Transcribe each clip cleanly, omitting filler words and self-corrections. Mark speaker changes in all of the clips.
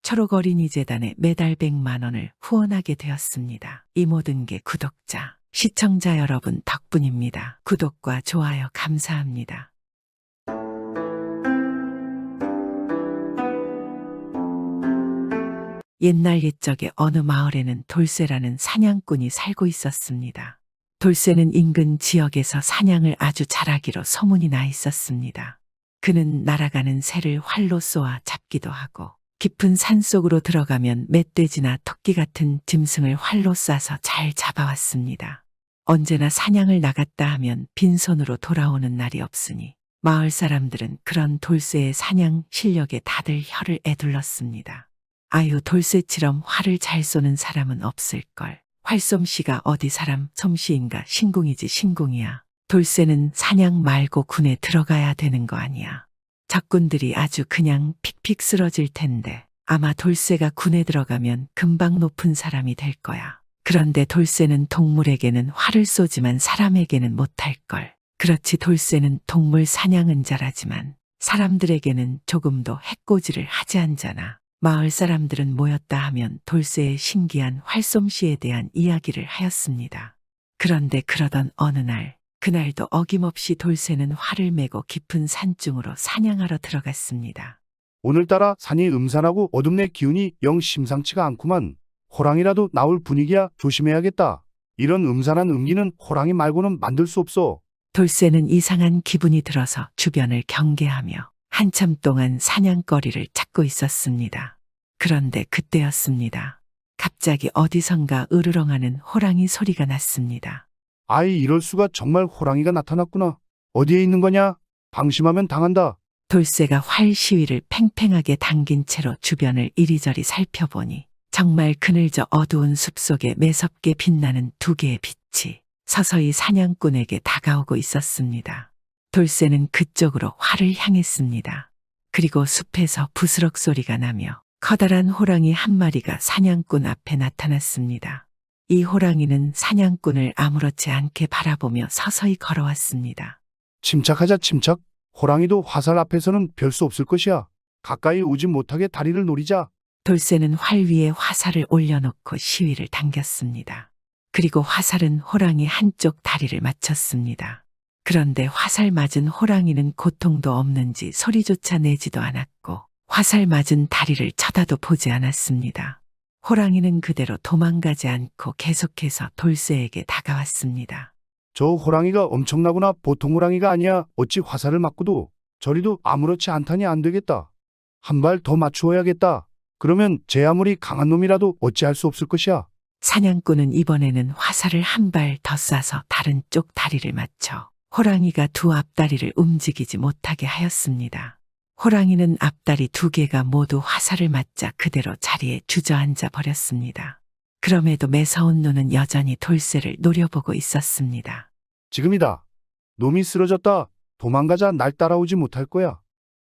Speaker 1: 초록 어린이재단에 매달 100만 원을 후원하게 되었습니다. 이 모든 게 구독자, 시청자 여러분 덕분입니다. 구독과 좋아요 감사합니다. 옛날 옛적에 어느 마을에는 돌쇠라는 사냥꾼이 살고 있었습니다. 돌쇠는 인근 지역에서 사냥을 아주 잘하기로 소문이 나 있었습니다. 그는 날아가는 새를 활로 쏘아 잡기도 하고 깊은 산속으로 들어가면 멧돼지나 토끼 같은 짐승을 활로 쏴서 잘 잡아왔습니다. 언제나 사냥을 나갔다 하면 빈손으로 돌아오는 날이 없으니 마을 사람들은 그런 돌쇠의 사냥 실력에 다들 혀를 애둘렀습니다. 아유, 돌쇠처럼 활을 잘 쏘는 사람은 없을걸. 활솜씨가 어디 사람 솜씨인가. 신궁이지 신궁이야. 돌쇠는 사냥 말고 군에 들어가야 되는 거 아니야. 적군들이 아주 그냥 픽픽 쓰러질 텐데 아마 돌쇠가 군에 들어가면 금방 높은 사람이 될 거야. 그런데 돌쇠는 동물에게는 활을 쏘지만 사람에게는 못할걸. 그렇지, 돌쇠는 동물 사냥은 잘하지만 사람들에게는 조금도 해코지를 하지 않잖아. 마을 사람들은 모였다 하면 돌쇠의 신기한 활솜씨에 대한 이야기를 하였습니다. 그런데 그러던 어느 날, 그날도 어김없이 돌쇠는 활을 메고 깊은 산중으로 사냥하러 들어갔습니다.
Speaker 2: 오늘따라 산이 음산하고 어둠 내 기운이 영 심상치가 않구만. 호랑이라도 나올 분위기야. 조심해야겠다. 이런 음산한 음기는 호랑이 말고는 만들 수 없어.
Speaker 1: 돌쇠는 이상한 기분이 들어서 주변을 경계하며 한참 동안 사냥거리를 찾고 있었습니다. 그런데 그때였습니다. 갑자기 어디선가 으르렁하는 호랑이 소리가 났습니다.
Speaker 2: 아이, 이럴 수가. 정말 호랑이가 나타났구나. 어디에 있는 거냐? 방심하면 당한다.
Speaker 1: 돌쇠가 활 시위를 팽팽하게 당긴 채로 주변을 이리저리 살펴보니 정말 그늘져 어두운 숲속에 매섭게 빛나는 두 개의 빛이 서서히 사냥꾼에게 다가오고 있었습니다. 돌쇠는 그쪽으로 활을 향했습니다. 그리고 숲에서 부스럭 소리가 나며 커다란 호랑이 한 마리가 사냥꾼 앞에 나타났습니다. 이 호랑이는 사냥꾼을 아무렇지 않게 바라보며 서서히 걸어왔습니다.
Speaker 2: 침착하자, 침착. 호랑이도 화살 앞에서는 별 수 없을 것이야. 가까이 오지 못하게 다리를 노리자.
Speaker 1: 돌쇠는 활 위에 화살을 올려놓고 시위를 당겼습니다. 그리고 화살은 호랑이 한쪽 다리를 맞췄습니다. 그런데 화살 맞은 호랑이는 고통도 없는지 소리조차 내지도 않았고 화살 맞은 다리를 쳐다도 보지 않았습니다. 호랑이는 그대로 도망가지 않고 계속해서 돌쇠에게 다가왔습니다.
Speaker 2: 저 호랑이가 엄청나구나. 보통 호랑이가 아니야. 어찌 화살을 맞고도 저리도 아무렇지 않다니. 안 되겠다. 한 발 더 맞추어야겠다. 그러면 제 아무리 강한 놈이라도 어찌할 수 없을 것이야.
Speaker 1: 사냥꾼은 이번에는 화살을 한 발 더 쏴서 다른 쪽 다리를 맞춰 호랑이가 두 앞다리를 움직이지 못하게 하였습니다. 호랑이는 앞다리 두 개가 모두 화살을 맞자 그대로 자리에 주저앉아 버렸습니다. 그럼에도 매서운 눈은 여전히 돌쇠를 노려보고 있었습니다.
Speaker 2: 지금이다. 놈이 쓰러졌다. 도망가자. 날 따라오지 못할 거야.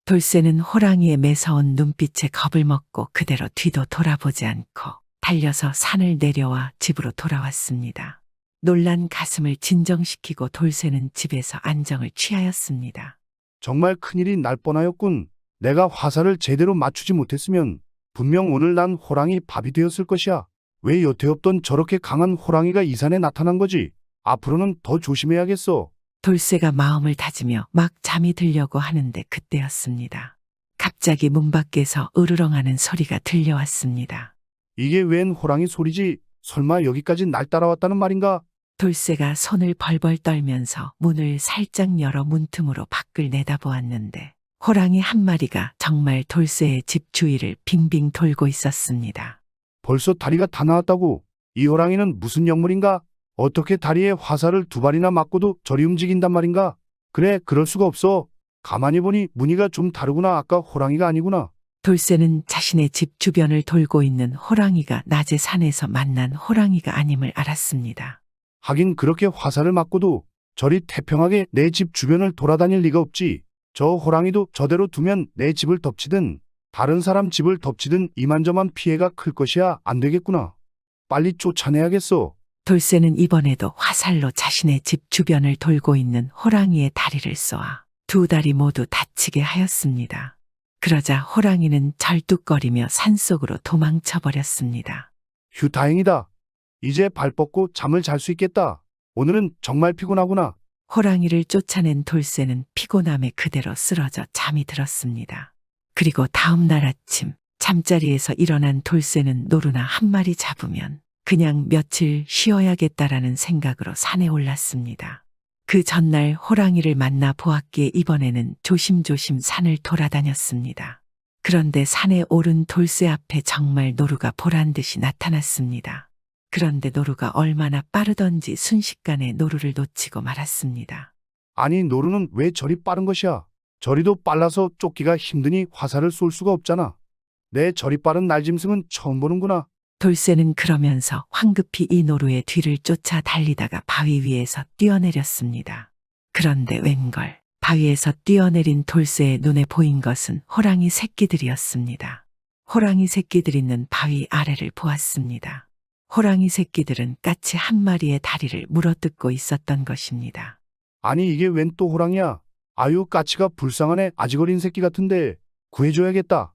Speaker 1: 돌쇠는 호랑이의 매서운 눈빛에 겁을 먹고 그대로 뒤도 돌아보지 않고 달려서 산을 내려와 집으로 돌아왔습니다. 놀란 가슴을 진정시키고 돌쇠는 집에서 안정을 취하였습니다.
Speaker 2: 정말 큰일이 날 뻔하였군. 내가 화살을 제대로 맞추지 못했으면 분명 오늘 난 호랑이 밥이 되었을 것이야. 왜 여태 없던 저렇게 강한 호랑이가 이 산에 나타난 거지? 앞으로는 더 조심해야겠어.
Speaker 1: 돌쇠가 마음을 다지며 막 잠이 들려고 하는데 그때였습니다. 갑자기 문 밖에서 으르렁하는 소리가 들려왔습니다.
Speaker 2: 이게 웬 호랑이 소리지? 설마 여기까지 날 따라왔다는 말인가?
Speaker 1: 돌쇠가 손을 벌벌 떨면서 문을 살짝 열어 문틈으로 밖을 내다보았는데 호랑이 한 마리가 정말 돌쇠의 집 주위를 빙빙 돌고 있었습니다.
Speaker 2: 벌써 다리가 다 나왔다고? 이 호랑이는 무슨 영물인가? 어떻게 다리에 화살을 두 발이나 맞고도 저리 움직인단 말인가? 그래, 그럴 수가 없어. 가만히 보니 무늬가 좀 다르구나. 아까 호랑이가 아니구나.
Speaker 1: 돌쇠는 자신의 집 주변을 돌고 있는 호랑이가 낮에 산에서 만난 호랑이가 아님을 알았습니다.
Speaker 2: 하긴 그렇게 화살을 맞고도 저리 태평하게 내 집 주변을 돌아다닐 리가 없지. 저 호랑이도 저대로 두면 내 집을 덮치든 다른 사람 집을 덮치든 이만저만 피해가 클 것이야. 안 되겠구나. 빨리 쫓아내야겠어.
Speaker 1: 돌쇠는 이번에도 화살로 자신의 집 주변을 돌고 있는 호랑이의 다리를 쏘아 두 다리 모두 다치게 하였습니다. 그러자 호랑이는 절뚝거리며 산속으로 도망쳐 버렸습니다.
Speaker 2: 휴, 다행이다. 이제 발 뻗고 잠을 잘 수 있겠다. 오늘은 정말 피곤하구나.
Speaker 1: 호랑이를 쫓아낸 돌쇠는 피곤함에 그대로 쓰러져 잠이 들었습니다. 그리고 다음 날 아침 잠자리에서 일어난 돌쇠는 노루나 한 마리 잡으면 그냥 며칠 쉬어야겠다라는 생각으로 산에 올랐습니다. 그 전날 호랑이를 만나 보았기에 이번에는 조심조심 산을 돌아다녔습니다. 그런데 산에 오른 돌쇠 앞에 정말 노루가 보란 듯이 나타났습니다. 그런데 노루가 얼마나 빠르던지 순식간에 노루를 놓치고 말았습니다.
Speaker 2: 아니, 노루는 왜 저리 빠른 것이야? 저리도 빨라서 쫓기가 힘드니 화살을 쏠 수가 없잖아. 내 저리 빠른 날짐승은 처음 보는구나.
Speaker 1: 돌쇠는 그러면서 황급히 이 노루의 뒤를 쫓아 달리다가 바위 위에서 뛰어내렸습니다. 그런데 웬걸, 바위에서 뛰어내린 돌쇠의 눈에 보인 것은 호랑이 새끼들이었습니다. 호랑이 새끼들 있는 바위 아래를 보았습니다. 호랑이 새끼들은 까치 한 마리의 다리를 물어뜯고 있었던 것입니다.
Speaker 2: 아니, 이게 웬 또 호랑이야? 아유, 까치가 불쌍하네. 아직 어린 새끼 같은데 구해줘야겠다.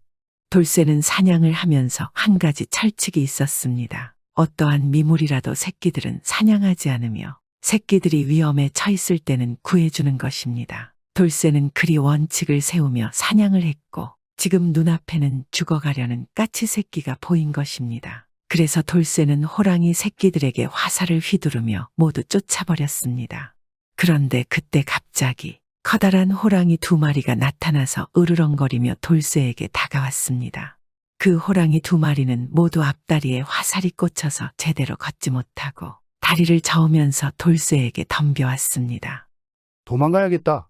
Speaker 1: 돌쇠는 사냥을 하면서 한 가지 철칙이 있었습니다. 어떠한 미물이라도 새끼들은 사냥하지 않으며 새끼들이 위험에 처했을 때는 구해주는 것입니다. 돌쇠는 그리 원칙을 세우며 사냥을 했고 지금 눈앞에는 죽어가려는 까치 새끼가 보인 것입니다. 그래서 돌쇠는 호랑이 새끼들에게 화살을 휘두르며 모두 쫓아버렸습니다. 그런데 그때 갑자기 커다란 호랑이 두 마리가 나타나서 으르렁거리며 돌쇠에게 다가왔습니다. 그 호랑이 두 마리는 모두 앞다리에 화살이 꽂혀서 제대로 걷지 못하고 다리를 저으면서 돌쇠에게 덤벼왔습니다.
Speaker 2: 도망가야겠다.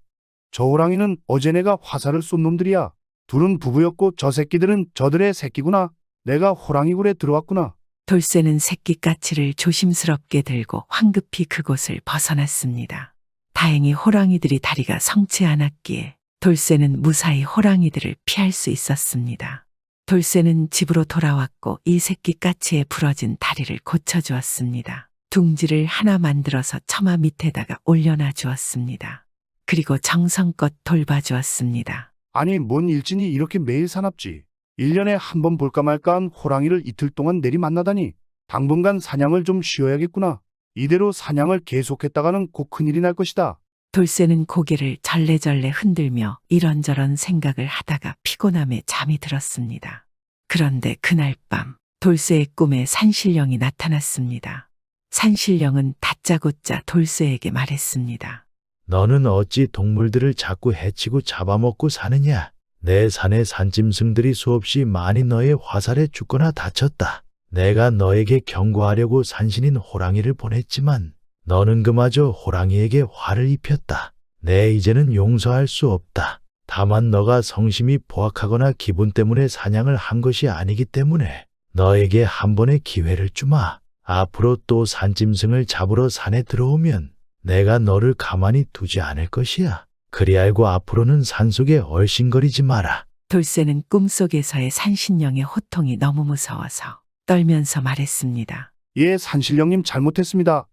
Speaker 2: 저 호랑이는 어제 내가 화살을 쏜 놈들이야. 둘은 부부였고 저 새끼들은 저들의 새끼구나. 내가 호랑이 굴에 들어왔구나.
Speaker 1: 돌쇠는 새끼 까치를 조심스럽게 들고 황급히 그곳을 벗어났습니다. 다행히 호랑이들이 다리가 성치 않았기에 돌쇠는 무사히 호랑이들을 피할 수 있었습니다. 돌쇠는 집으로 돌아왔고 이 새끼 까치의 부러진 다리를 고쳐주었습니다. 둥지를 하나 만들어서 처마 밑에다가 올려놔 주었습니다. 그리고 정성껏 돌봐주었습니다.
Speaker 2: 아니, 뭔 일진이 이렇게 매일 사납지. 1년에 한 번 볼까 말까한 호랑이를 이틀 동안 내리 만나다니. 당분간 사냥을 좀 쉬어야겠구나. 이대로 사냥을 계속했다가는 곧 큰일이 날 것이다.
Speaker 1: 돌쇠는 고개를 절레절레 흔들며 이런저런 생각을 하다가 피곤함에 잠이 들었습니다. 그런데 그날 밤 돌쇠의 꿈에 산신령이 나타났습니다. 산신령은 다짜고짜 돌쇠에게 말했습니다.
Speaker 3: 너는 어찌 동물들을 자꾸 해치고 잡아먹고 사느냐? 내 산의 산짐승들이 수없이 많이 너의 화살에 죽거나 다쳤다. 내가 너에게 경고하려고 산신인 호랑이를 보냈지만 너는 그마저 호랑이에게 화를 입혔다. 내 이제는 용서할 수 없다. 다만 너가 성심이 포악하거나 기분 때문에 사냥을 한 것이 아니기 때문에 너에게 한 번의 기회를 주마. 앞으로 또 산짐승을 잡으러 산에 들어오면 내가 너를 가만히 두지 않을 것이야. 그리 알고 앞으로는 산속에 얼씬거리지 마라.
Speaker 1: 돌쇠는 꿈속에서의 산신령의 호통이 너무 무서워서 떨면서 말했습니다.
Speaker 2: 예, 산신령님 잘못했습니다.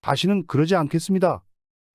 Speaker 2: 다시는 그러지 않겠습니다.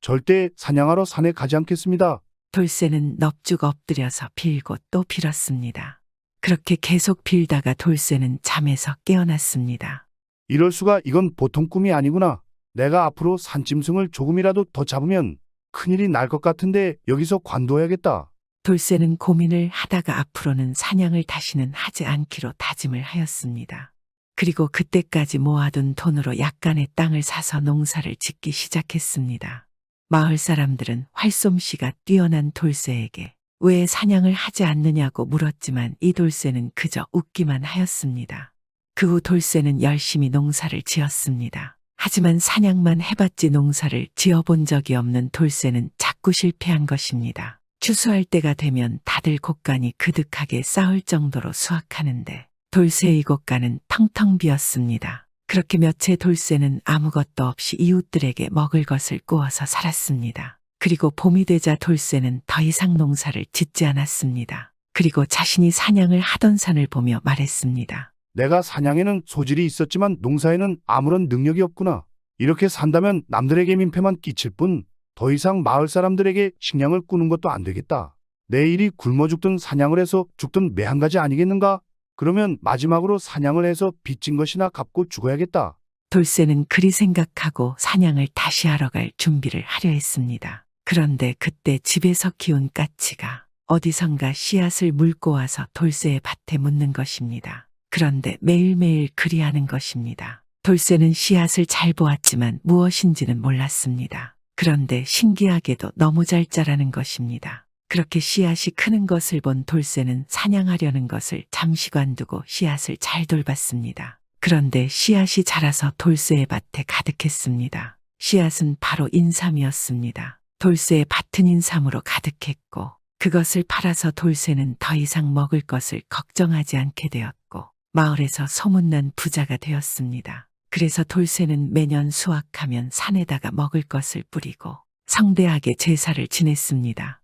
Speaker 2: 절대 사냥하러 산에 가지 않겠습니다.
Speaker 1: 돌쇠는 넙죽 엎드려서 빌고 또 빌었습니다. 그렇게 계속 빌다가 돌쇠는 잠에서 깨어났습니다.
Speaker 2: 이럴 수가, 이건 보통 꿈이 아니구나. 내가 앞으로 산짐승을 조금이라도 더 잡으면 큰일이 날 것 같은데 여기서 관둬야겠다.
Speaker 1: 돌쇠는 고민을 하다가 앞으로는 사냥을 다시는 하지 않기로 다짐을 하였습니다. 그리고 그때까지 모아둔 돈으로 약간의 땅을 사서 농사를 짓기 시작했습니다. 마을 사람들은 활솜씨가 뛰어난 돌쇠에게 왜 사냥을 하지 않느냐고 물었지만 이 돌쇠는 그저 웃기만 하였습니다. 그 후 돌쇠는 열심히 농사를 지었습니다. 하지만 사냥만 해봤지 농사를 지어본 적이 없는 돌쇠는 자꾸 실패한 것입니다. 추수할 때가 되면 다들 곳간이 그득하게 쌓을 정도로 수확하는데 돌쇠의 곳간은 텅텅 비었습니다. 그렇게 몇해 돌쇠는 아무것도 없이 이웃들에게 먹을 것을 구워서 살았습니다. 그리고 봄이 되자 돌쇠는 더 이상 농사를 짓지 않았습니다. 그리고 자신이 사냥을 하던 산을 보며 말했습니다.
Speaker 2: 내가 사냥에는 소질이 있었지만 농사에는 아무런 능력이 없구나. 이렇게 산다면 남들에게 민폐만 끼칠 뿐 더 이상 마을 사람들에게 식량을 꾸는 것도 안 되겠다. 내일이 굶어 죽든 사냥을 해서 죽든 매 한 가지 아니겠는가? 그러면 마지막으로 사냥을 해서 빚진 것이나 갚고 죽어야겠다.
Speaker 1: 돌쇠는 그리 생각하고 사냥을 다시 하러 갈 준비를 하려 했습니다. 그런데 그때 집에서 키운 까치가 어디선가 씨앗을 물고 와서 돌쇠의 밭에 묻는 것입니다. 그런데 매일매일 그리하는 것입니다. 돌쇠는 씨앗을 잘 보았지만 무엇인지는 몰랐습니다. 그런데 신기하게도 너무 잘 자라는 것입니다. 그렇게 씨앗이 크는 것을 본 돌쇠는 사냥하려는 것을 잠시 관두고 씨앗을 잘 돌봤습니다. 그런데 씨앗이 자라서 돌쇠의 밭에 가득했습니다. 씨앗은 바로 인삼이었습니다. 돌쇠의 밭은 인삼으로 가득했고 그것을 팔아서 돌쇠는 더 이상 먹을 것을 걱정하지 않게 되었고 마을에서 소문난 부자가 되었습니다. 그래서 돌쇠는 매년 수확하면 산에다가 먹을 것을 뿌리고 성대하게 제사를 지냈습니다.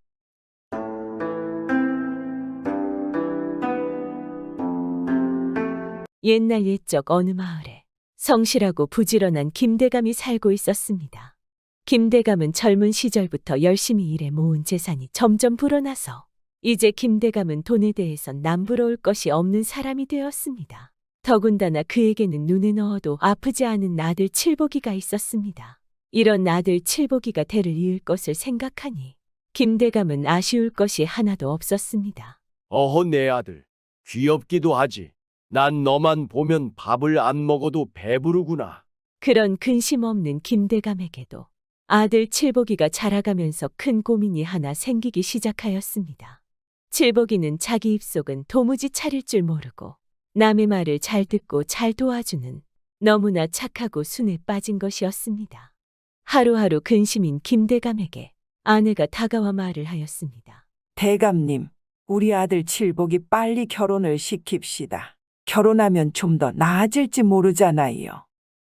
Speaker 4: 옛날 옛적 어느 마을에 성실하고 부지런한 김대감이 살고 있었습니다. 김대감은 젊은 시절부터 열심히 일해 모은 재산이 점점 불어나서 이제 김대감은 돈에 대해선 남부러울 것이 없는 사람이 되었습니다. 더군다나 그에게는 눈에 넣어도 아프지 않은 아들 칠복이가 있었습니다. 이런 아들 칠복이가 대를 이을 것을 생각하니 김대감은 아쉬울 것이 하나도 없었습니다.
Speaker 5: 어허 내 아들, 귀엽기도 하지. 난 너만 보면 밥을 안 먹어도 배부르구나.
Speaker 4: 그런 근심 없는 김대감에게도 아들 칠복이가 자라가면서 큰 고민이 하나 생기기 시작하였습니다. 칠복이는 자기 입속은 도무지 차릴 줄 모르고 남의 말을 잘 듣고 잘 도와주는 너무나 착하고 순에 빠진 것이었습니다. 하루하루 근심인 김대감에게 아내가 다가와 말을 하였습니다.
Speaker 6: 대감님, 우리 아들 칠복이 빨리 결혼을 시킵시다. 결혼하면 좀 더 나아질지 모르잖아요.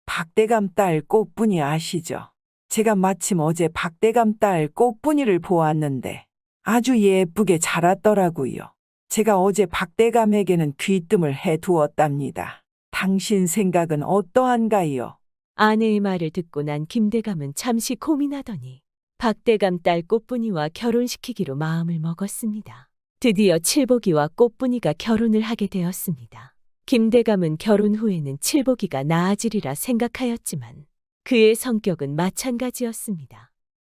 Speaker 6: 박대감 딸 꽃분이 아시죠? 제가 마침 어제 박대감 딸 꽃분이를 보았는데 아주 예쁘게 자랐더라고요. 제가 어제 박대감에게는 귀뜸을 해두었답니다. 당신 생각은 어떠한가요?
Speaker 4: 아내의 말을 듣고 난 김대감은 잠시 고민하더니 박대감 딸 꽃분이와 결혼시키기로 마음을 먹었습니다. 드디어 칠복이와 꽃분이가 결혼을 하게 되었습니다. 김대감은 결혼 후에는 칠복이가 나아지리라 생각하였지만 그의 성격은 마찬가지였습니다.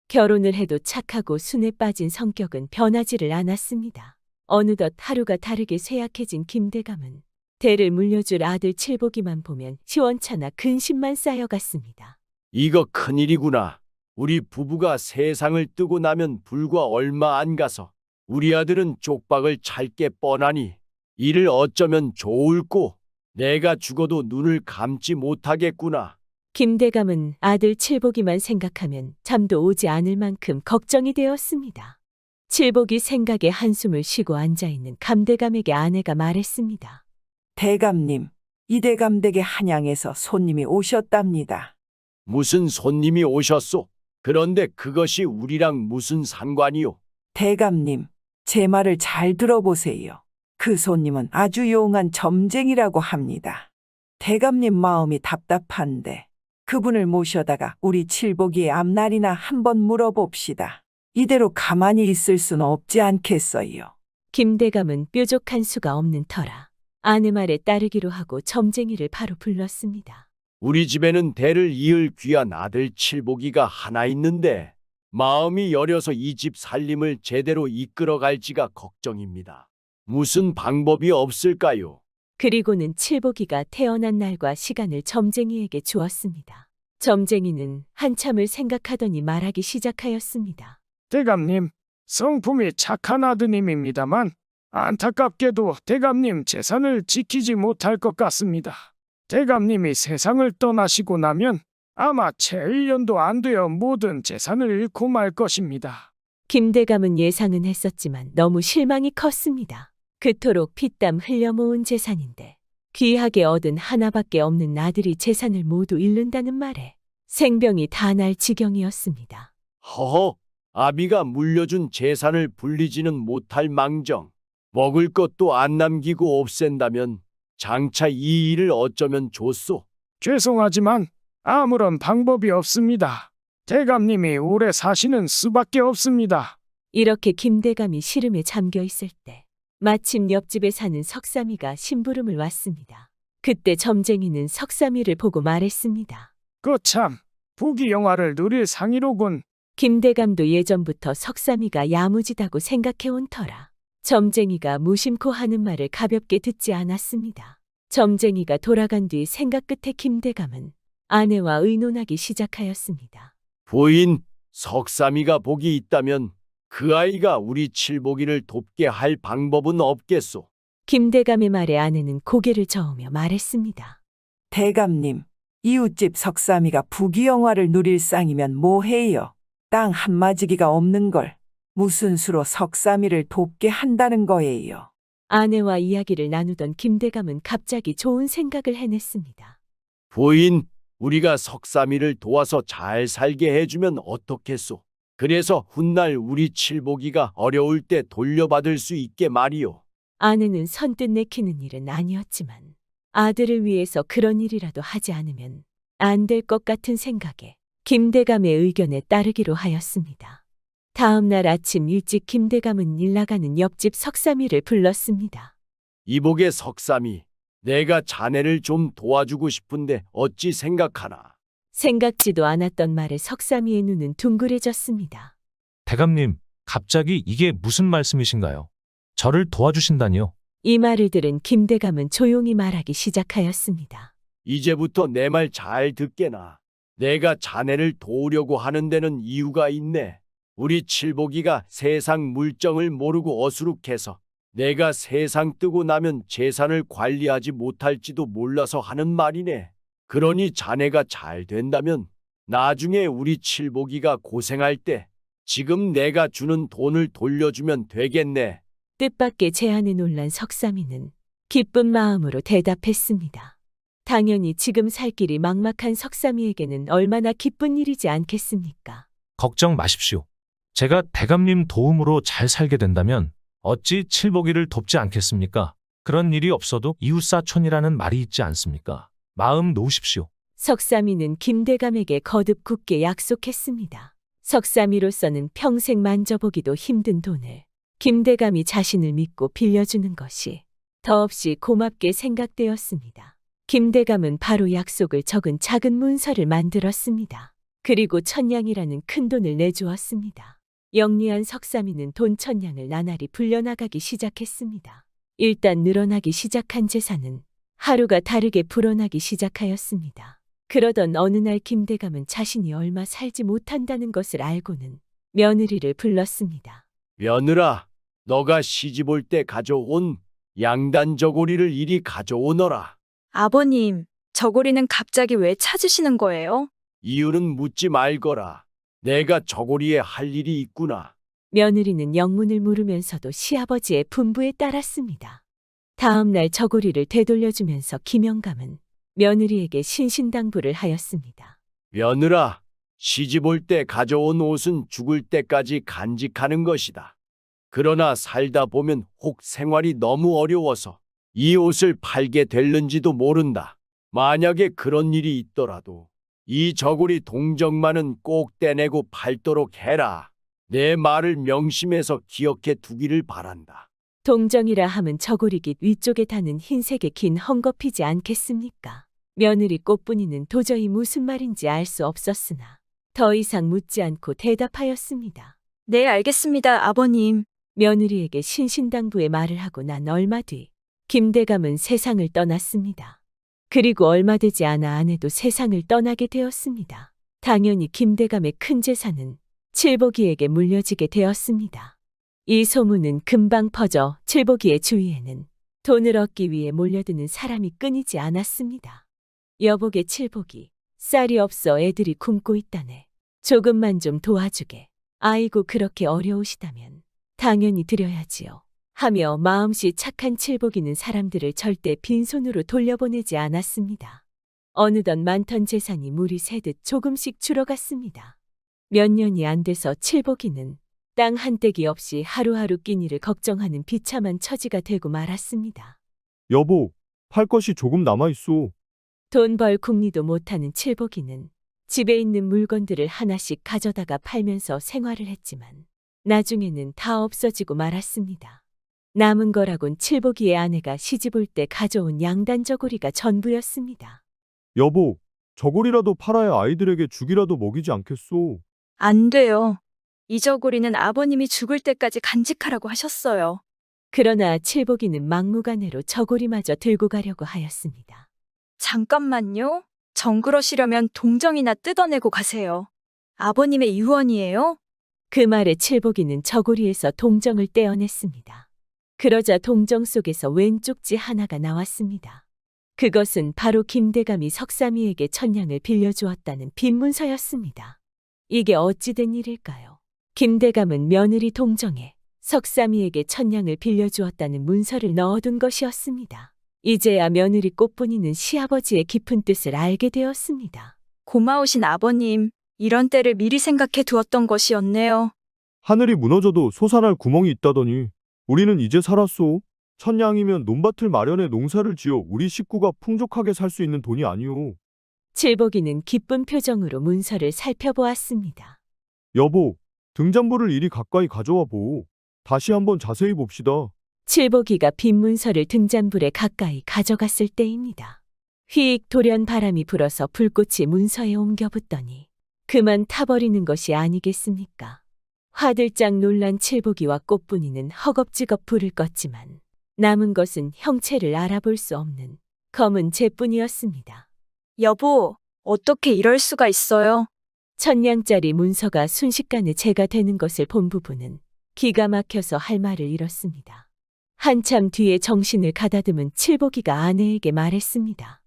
Speaker 4: 결혼을 해도 착하고 순에 빠진 성격은 변하지를 않았습니다. 어느덧 하루가 다르게 쇠약해진 김대감은 대를 물려줄 아들 칠복이만 보면 시원찮아 근심만 쌓여갔습니다.
Speaker 5: 이거 큰일이구나. 우리 부부가 세상을 뜨고 나면 불과 얼마 안 가서 우리 아들은 족박을 찰 게 뻔하니 이를 어쩌면 좋을꼬. 내가 죽어도 눈을 감지 못하겠구나.
Speaker 4: 김대감은 아들 칠복이만 생각하면 잠도 오지 않을 만큼 걱정이 되었습니다. 칠복이 생각에 한숨을 쉬고 앉아있는 감대감에게 아내가 말했습니다.
Speaker 6: 대감님, 이대감 댁에 한양에서 손님이 오셨답니다.
Speaker 5: 무슨 손님이 오셨소? 그런데 그것이 우리랑 무슨 상관이요?
Speaker 6: 대감님, 제 말을 잘 들어보세요. 그 손님은 아주 용한 점쟁이라고 합니다. 대감님 마음이 답답한데 그분을 모셔다가 우리 칠복이의 앞날이나 한번 물어봅시다. 이대로 가만히 있을 수는 없지 않겠어요.
Speaker 4: 김대감은 뾰족한 수가 없는 터라 아내 말에 따르기로 하고 점쟁이를 바로 불렀습니다.
Speaker 5: 우리 집에는 대를 이을 귀한 아들 칠복이가 하나 있는데 마음이 여려서 이 집 살림을 제대로 이끌어갈지가 걱정입니다. 무슨 방법이 없을까요?
Speaker 4: 그리고는 칠복이가 태어난 날과 시간을 점쟁이에게 주었습니다. 점쟁이는 한참을 생각하더니 말하기 시작하였습니다.
Speaker 7: 대감님, 성품이 착한 아드님입니다만 안타깝게도 대감님 재산을 지키지 못할 것 같습니다. 대감님이 세상을 떠나시고 나면 아마 채 1년도 안 되어 모든 재산을 잃고 말 것입니다.
Speaker 4: 김대감은 예상은 했었지만 너무 실망이 컸습니다. 그토록 피땀 흘려 모은 재산인데 귀하게 얻은 하나밖에 없는 아들이 재산을 모두 잃는다는 말에 생병이 다 날 지경이었습니다.
Speaker 5: 허허, 아비가 물려준 재산을 불리지는 못할 망정. 먹을 것도 안 남기고 없앤다면 장차 이 일을 어쩌면 좋소?
Speaker 7: 죄송하지만 아무런 방법이 없습니다. 대감님이 오래 사시는 수밖에 없습니다.
Speaker 4: 이렇게 김대감이 시름에 잠겨 있을 때 마침 옆집에 사는 석삼이가 심부름을 왔습니다. 그때 점쟁이는 석삼이를 보고 말했습니다.
Speaker 7: 거참, 부귀 영화를 누릴 상이로군.
Speaker 4: 김대감도 예전부터 석삼이가 야무지다고 생각해온 터라 점쟁이가 무심코 하는 말을 가볍게 듣지 않았습니다. 점쟁이가 돌아간 뒤 생각 끝에 김대감은 아내와 의논하기 시작하였습니다.
Speaker 5: 부인, 석삼이가 복이 있다면 그 아이가 우리 칠복이를 돕게 할 방법은 없겠소.
Speaker 4: 김대감의 말에 아내는 고개를 저으며 말했습니다.
Speaker 6: 대감님, 이웃집 석삼이가 부귀영화를 누릴 쌍이면 뭐해요? 땅 한마지기가 없는 걸 무슨 수로 석삼이를 돕게 한다는 거예요.
Speaker 4: 아내와 이야기를 나누던 김대감은 갑자기 좋은 생각을 해냈습니다.
Speaker 5: 부인, 우리가 석삼이를 도와서 잘 살게 해주면 어떻겠소? 그래서 훗날 우리 칠복이가 어려울 때 돌려받을 수 있게 말이오.
Speaker 4: 아내는 선뜻 내키는 일은 아니었지만 아들을 위해서 그런 일이라도 하지 않으면 안 될 것 같은 생각에 김대감의 의견에 따르기로 하였습니다. 다음 날 아침 일찍 김대감은 일 나가는 옆집 석삼이를 불렀습니다.
Speaker 5: 이복의 석삼이, 내가 자네를 좀 도와주고 싶은데 어찌 생각하나?
Speaker 4: 생각지도 않았던 말에 석삼이의 눈은 둥그레졌습니다.
Speaker 8: 대감님, 갑자기 이게 무슨 말씀이신가요? 저를 도와주신다니요?
Speaker 4: 이 말을 들은 김대감은 조용히 말하기 시작하였습니다.
Speaker 5: 이제부터 내 말 잘 듣게나. 내가 자네를 도우려고 하는 데는 이유가 있네. 우리 칠복이가 세상 물정을 모르고 어수룩해서 내가 세상 뜨고 나면 재산을 관리하지 못할지도 몰라서 하는 말이네. 그러니 자네가 잘 된다면 나중에 우리 칠복이가 고생할 때 지금 내가 주는 돈을 돌려주면 되겠네.
Speaker 4: 뜻밖의 제안에 놀란 석삼이는 기쁜 마음으로 대답했습니다. 당연히 지금 살 길이 막막한 석삼이에게는 얼마나 기쁜 일이지 않겠습니까?
Speaker 8: 걱정 마십시오. 제가 대감님 도움으로 잘 살게 된다면 어찌 칠복이를 돕지 않겠습니까? 그런 일이 없어도 이웃사촌이라는 말이 있지 않습니까? 마음 놓으십시오.
Speaker 4: 석삼이는 김대감에게 거듭 굳게 약속했습니다. 석삼이로서는 평생 만져보기도 힘든 돈을 김대감이 자신을 믿고 빌려주는 것이 더없이 고맙게 생각되었습니다. 김대감은 바로 약속을 적은 작은 문서를 만들었습니다. 그리고 천냥이라는 큰 돈을 내주었습니다. 영리한 석삼이는 돈 천냥을 나날이 불려나가기 시작했습니다. 일단 늘어나기 시작한 재산은 하루가 다르게 불어나기 시작하였습니다. 그러던 어느 날 김대감은 자신이 얼마 살지 못한다는 것을 알고는 며느리를 불렀습니다.
Speaker 5: 며느라, 너가 시집 올 때 가져온 양단 저고리를 이리 가져오너라.
Speaker 9: 아버님, 저고리는 갑자기 왜 찾으시는 거예요?
Speaker 5: 이유는 묻지 말거라. 내가 저고리에 할 일이 있구나.
Speaker 4: 며느리는 영문을 물으면서도 시아버지의 분부에 따랐습니다. 다음 날 저고리를 되돌려주면서 김영감은 며느리에게 신신당부를 하였습니다.
Speaker 5: 며느라, 시집 올 때 가져온 옷은 죽을 때까지 간직하는 것이다. 그러나 살다 보면 혹 생활이 너무 어려워서 이 옷을 팔게 될는지도 모른다. 만약에 그런 일이 있더라도 이 저고리 동정만은 꼭 떼내고 팔도록 해라. 내 말을 명심해서 기억해 두기를 바란다.
Speaker 4: 동정이라 함은 저고리깃 위쪽에 다는 흰색의 긴 헝겊이지 않겠습니까? 며느리 꽃분이는 도저히 무슨 말인지 알 수 없었으나 더 이상 묻지 않고 대답하였습니다.
Speaker 9: 네, 알겠습니다, 아버님.
Speaker 4: 며느리에게 신신당부의 말을 하고 난 얼마 뒤 김대감은 세상을 떠났습니다. 그리고 얼마 되지 않아 아내도 세상을 떠나게 되었습니다. 당연히 김대감의 큰 재산은 칠복이에게 물려지게 되었습니다. 이 소문은 금방 퍼져 칠복이의 주위에는 돈을 얻기 위해 몰려드는 사람이 끊이지 않았습니다. 여복의 칠복이, 쌀이 없어 애들이 굶고 있다네. 조금만 좀 도와주게. 아이고 그렇게 어려우시다면 당연히 드려야지요. 하며 마음씨 착한 칠복이는 사람들을 절대 빈손으로 돌려보내지 않았습니다. 어느덧 많던 재산이 물이 새듯 조금씩 줄어갔습니다. 몇 년이 안 돼서 칠복이는 땅 한 떼기 없이 하루하루 끼니를 걱정하는 비참한 처지가 되고 말았습니다.
Speaker 10: 여보, 팔 것이 조금 남아있소.
Speaker 4: 돈 벌 궁리도 못하는 칠복이는 집에 있는 물건들을 하나씩 가져다가 팔면서 생활을 했지만 나중에는 다 없어지고 말았습니다. 남은 거라곤 칠복이의 아내가 시집올 때 가져온 양단 저고리가 전부였습니다.
Speaker 10: 여보, 저고리라도 팔아야 아이들에게 죽이라도 먹이지 않겠소.
Speaker 9: 안 돼요. 이 저고리는 아버님이 죽을 때까지 간직하라고 하셨어요.
Speaker 4: 그러나 칠복이는 막무가내로 저고리마저 들고 가려고 하였습니다.
Speaker 9: 잠깐만요. 정그러시려면 동정이나 뜯어내고 가세요. 아버님의 유언이에요?
Speaker 4: 그 말에 칠복이는 저고리에서 동정을 떼어냈습니다. 그러자 동정 속에서 웬 쪽지 하나가 나왔습니다. 그것은 바로 김대감이 석삼이에게 천냥을 빌려주었다는 빈문서였습니다. 이게 어찌된 일일까요? 김대감은 며느리 동정에 석삼이에게 천냥을 빌려주었다는 문서를 넣어둔 것이었습니다. 이제야 며느리 꽃분이는 시아버지의 깊은 뜻을 알게 되었습니다.
Speaker 9: 고마우신 아버님, 이런 때를 미리 생각해 두었던 것이었네요.
Speaker 10: 하늘이 무너져도 솟아날 구멍이 있다더니 우리는 이제 살았소. 천냥이면 논밭을 마련해 농사를 지어 우리 식구가 풍족하게 살 수 있는 돈이 아니오.
Speaker 4: 칠복이는 기쁜 표정으로 문서를 살펴보았습니다.
Speaker 10: 여보, 등잔불을 이리 가까이 가져와 보오. 다시 한번 자세히 봅시다.
Speaker 4: 칠복이가 빈 문서를 등잔불에 가까이 가져갔을 때입니다. 휙 돌연 바람이 불어서 불꽃이 문서에 옮겨 붙더니 그만 타버리는 것이 아니겠습니까? 화들짝 놀란 칠복이와 꽃분이는 허겁지겁 불을 껐지만 남은 것은 형체를 알아볼 수 없는 검은 재뿐이었습니다.
Speaker 9: 여보, 어떻게 이럴 수가 있어요?
Speaker 4: 천냥짜리 문서가 순식간에 재가 되는 것을 본 부부는 기가 막혀서 할 말을 잃었습니다. 한참 뒤에 정신을 가다듬은 칠복이가 아내에게 말했습니다.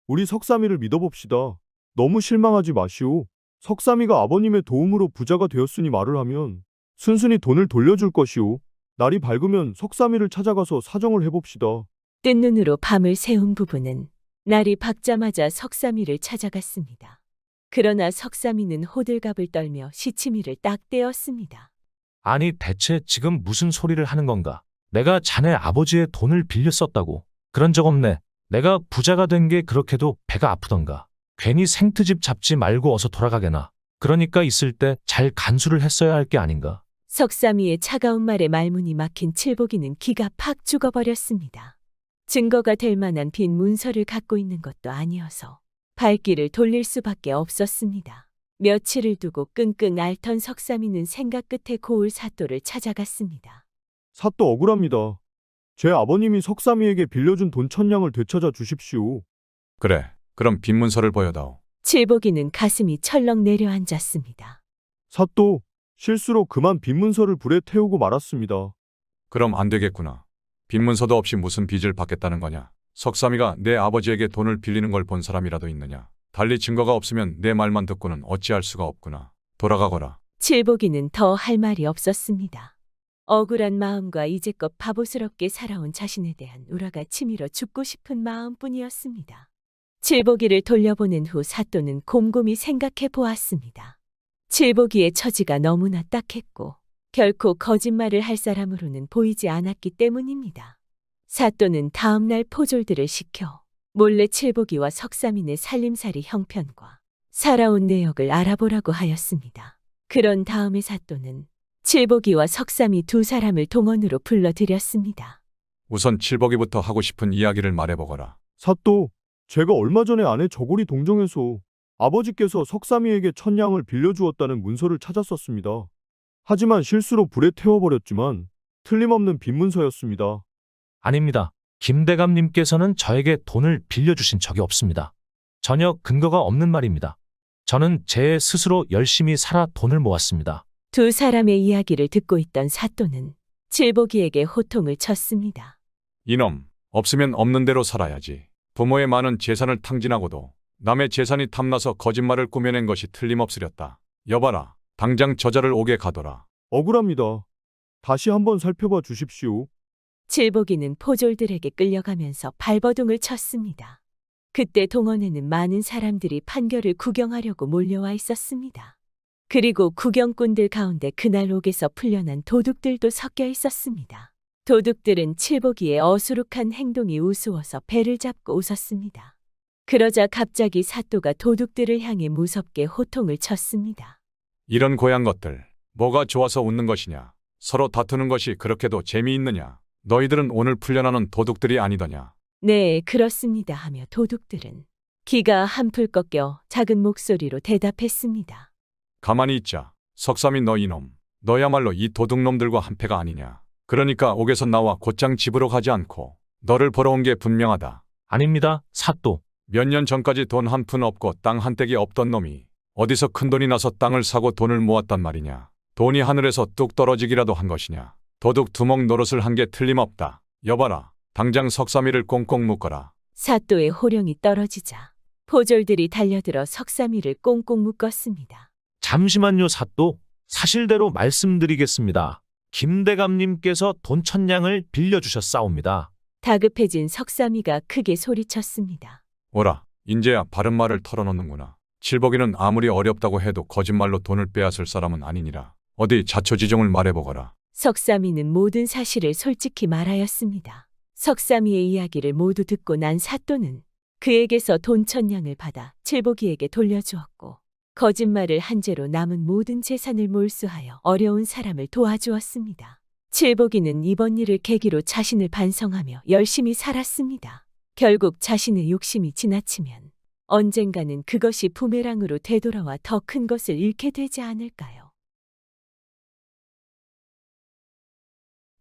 Speaker 10: 우리 석삼이를 믿어봅시다. 너무 실망하지 마시오. 석삼이가 아버님의 도움으로 부자가 되었으니 말을 하면 순순히 돈을 돌려줄 것이오. 날이 밝으면 석삼이를 찾아가서 사정을 해봅시다.
Speaker 4: 뜬 눈으로 밤을 새운 부부는 날이 밝자마자 석삼이를 찾아갔습니다. 그러나 석삼이는 호들갑을 떨며 시치미를 딱 떼었습니다.
Speaker 8: 아니 대체 지금 무슨 소리를 하는 건가? 내가 자네 아버지의 돈을 빌려 썼다고. 그런 적 없네. 내가 부자가 된 게 그렇게도 배가 아프던가. 괜히 생트집 잡지 말고 어서 돌아가게나. 그러니까 있을 때 잘 간수를 했어야 할 게 아닌가.
Speaker 4: 석삼이의 차가운 말에 말문이 막힌 칠복이는 기가 팍 죽어버렸습니다. 증거가 될 만한 빈 문서를 갖고 있는 것도 아니어서 발길을 돌릴 수밖에 없었습니다. 며칠을 두고 끙끙 앓던 석삼이는 생각 끝에 고을 사또를 찾아갔습니다.
Speaker 10: 사또 억울합니다. 제 아버님이 석삼이에게 빌려준 돈 1000냥을 되찾아 주십시오.
Speaker 11: 그래, 그럼 빈문서를 보여다오.
Speaker 4: 칠복이는 가슴이 철렁 내려앉았습니다.
Speaker 10: 사또, 실수로 그만 빈문서를 불에 태우고 말았습니다.
Speaker 11: 그럼 안 되겠구나. 빈문서도 없이 무슨 빚을 받겠다는 거냐. 석삼이가 내 아버지에게 돈을 빌리는 걸 본 사람이라도 있느냐. 달리 증거가 없으면 내 말만 듣고는 어찌할 수가 없구나. 돌아가거라.
Speaker 4: 칠복이는 더 할 말이 없었습니다. 억울한 마음과 이제껏 바보스럽게 살아온 자신에 대한 우라가 치밀어 죽고 싶은 마음뿐이었습니다. 칠복이를 돌려보낸 후 사또는 곰곰이 생각해 보았습니다. 칠복이의 처지가 너무나 딱했고 결코 거짓말을 할 사람으로는 보이지 않았기 때문입니다. 사또는 다음 날 포졸들을 시켜 몰래 칠복이와 석삼인의 살림살이 형편과 살아온 내역을 알아보라고 하였습니다. 그런 다음에 사또는 칠복이와 석삼이 두 사람을 동원으로 불러들였습니다.
Speaker 11: 우선 칠복이부터 하고 싶은 이야기를 말해보거라.
Speaker 10: 사또, 제가 얼마 전에 아내 저고리 동정에서 아버지께서 석삼이에게 1000냥을 빌려주었다는 문서를 찾았었습니다. 하지만 실수로 불에 태워버렸지만 틀림없는 빈문서였습니다.
Speaker 8: 아닙니다. 김대감님께서는 저에게 돈을 빌려주신 적이 없습니다. 전혀 근거가 없는 말입니다. 저는 제 스스로 열심히 살아 돈을 모았습니다.
Speaker 4: 두 사람의 이야기를 듣고 있던 사또는 칠복이에게 호통을 쳤습니다.
Speaker 11: 이놈, 없으면 없는 대로 살아야지. 부모의 많은 재산을 탕진하고도 남의 재산이 탐나서 거짓말을 꾸며낸 것이 틀림없으렸다. 여봐라, 당장 저자를 오게 가둬라.
Speaker 10: 억울합니다. 다시 한번 살펴봐 주십시오.
Speaker 4: 칠복이는 포졸들에게 끌려가면서 발버둥을 쳤습니다. 그때 동원에는 많은 사람들이 판결을 구경하려고 몰려와 있었습니다. 그리고 구경꾼들 가운데 그날 옥에서 풀려난 도둑들도 섞여 있었습니다. 도둑들은 칠복이의 어수룩한 행동이 우스워서 배를 잡고 웃었습니다. 그러자 갑자기 사또가 도둑들을 향해 무섭게 호통을 쳤습니다.
Speaker 11: 이런 고향 것들, 뭐가 좋아서 웃는 것이냐? 서로 다투는 것이 그렇게도 재미있느냐? 너희들은 오늘 풀려나는 도둑들이 아니더냐?
Speaker 4: 네, 그렇습니다 하며 도둑들은 기가 한풀 꺾여 작은 목소리로 대답했습니다.
Speaker 11: 가만히 있자. 석삼이 너 이놈. 너야말로 이 도둑놈들과 한패가 아니냐. 그러니까 옥에서 나와 곧장 집으로 가지 않고 너를 보러 온 게 분명하다.
Speaker 8: 아닙니다, 사또.
Speaker 11: 몇 년 전까지 돈 한 푼 없고 땅 한 떼기 없던 놈이 어디서 큰돈이 나서 땅을 사고 돈을 모았단 말이냐. 돈이 하늘에서 뚝 떨어지기라도 한 것이냐. 도둑 두목 노릇을 한 게 틀림없다. 여봐라. 당장 석삼이를 꽁꽁 묶어라.
Speaker 4: 사또의 호령이 떨어지자 포졸들이 달려들어 석삼이를 꽁꽁 묶었습니다.
Speaker 8: 잠시만요, 사또. 사실대로 말씀드리겠습니다. 김대감님께서 돈 1000냥을 빌려주셨사옵니다.
Speaker 4: 다급해진 석삼이가 크게 소리쳤습니다.
Speaker 11: 오라. 인제야 바른 말을 털어놓는구나. 칠복이는 아무리 어렵다고 해도 거짓말로 돈을 빼앗을 사람은 아니니라. 어디 자초지종을 말해보거라.
Speaker 4: 석삼이는 모든 사실을 솔직히 말하였습니다. 석삼이의 이야기를 모두 듣고 난 사또는 그에게서 돈 1000냥을 받아 칠복이에게 돌려주었고 거짓말을 한 죄로 남은 모든 재산을 몰수하여 어려운 사람을 도와주었습니다. 칠복이는 이번 일을 계기로 자신을 반성하며 열심히 살았습니다. 결국 자신의 욕심이 지나치면 언젠가는 그것이 부메랑으로 되돌아와 더 큰 것을 잃게 되지 않을까요?